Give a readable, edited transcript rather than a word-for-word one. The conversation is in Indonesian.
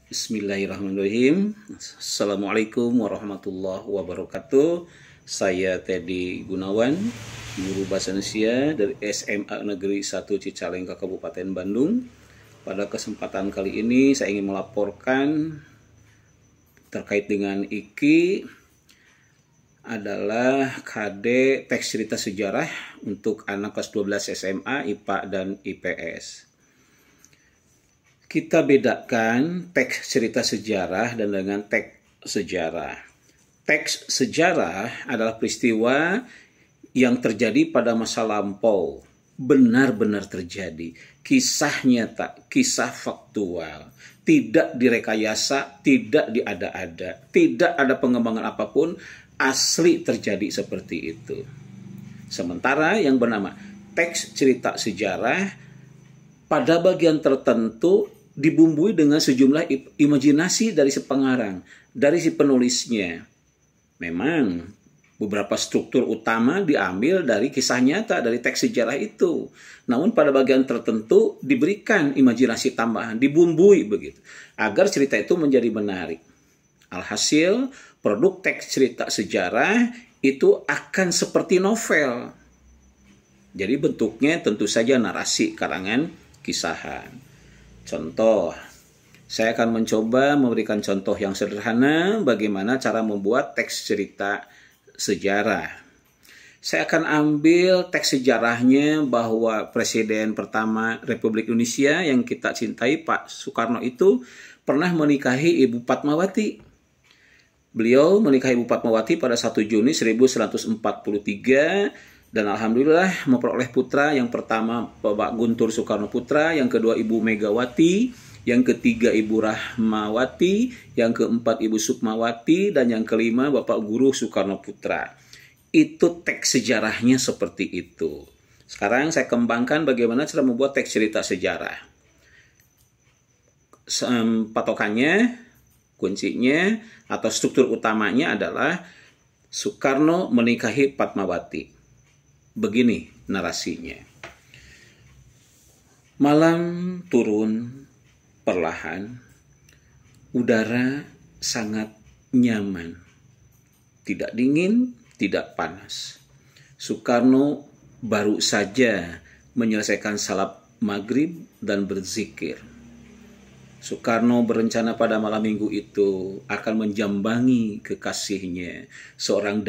Bismillahirrahmanirrahim. Assalamualaikum warahmatullahi wabarakatuh. Saya Teddy Gunawan, guru bahasa Indonesia dari SMA Negeri 1 Cicalengka, Kabupaten Bandung. Pada kesempatan kali ini saya ingin melaporkan terkait dengan IKI adalah KD teks cerita sejarah untuk anak kelas 12 SMA, IPA dan IPS. Kita bedakan teks cerita sejarah dan dengan teks sejarah. Teks sejarah adalah peristiwa yang terjadi pada masa lampau, benar-benar terjadi, kisah nyata, kisah faktual, tidak direkayasa, tidak diada-ada, tidak ada pengembangan apapun, asli terjadi seperti itu. Sementara yang bernama teks cerita sejarah pada bagian tertentu dibumbui dengan sejumlah imajinasi dari si pengarang, dari si penulisnya. Memang beberapa struktur utama diambil dari kisah nyata, dari teks sejarah itu. Namun pada bagian tertentu diberikan imajinasi tambahan, dibumbui begitu, agar cerita itu menjadi menarik. Alhasil, produk teks cerita sejarah itu akan seperti novel. Jadi bentuknya tentu saja narasi karangan kisahan. Contoh, saya akan mencoba memberikan contoh yang sederhana bagaimana cara membuat teks cerita sejarah. Saya akan ambil teks sejarahnya bahwa Presiden pertama Republik Indonesia yang kita cintai, Pak Soekarno itu pernah menikahi Ibu Fatmawati. Beliau menikahi Ibu Fatmawati pada 1 Juni 1943 dan alhamdulillah memperoleh putra. Yang pertama Bapak Guntur Soekarno Putra, yang kedua Ibu Megawati, yang ketiga Ibu Rahmawati, yang keempat Ibu Sukmawati, dan yang kelima Bapak Guru Soekarno Putra. Itu teks sejarahnya seperti itu. Sekarang saya kembangkan bagaimana cara membuat teks cerita sejarah. Patokannya, kuncinya atau struktur utamanya adalah Soekarno menikahi Fatmawati. Begini narasinya. Malam turun perlahan, udara sangat nyaman, tidak dingin, tidak panas. Soekarno baru saja menyelesaikan salat maghrib dan berzikir. Soekarno berencana pada malam minggu itu akan menjambangi kekasihnya, seorang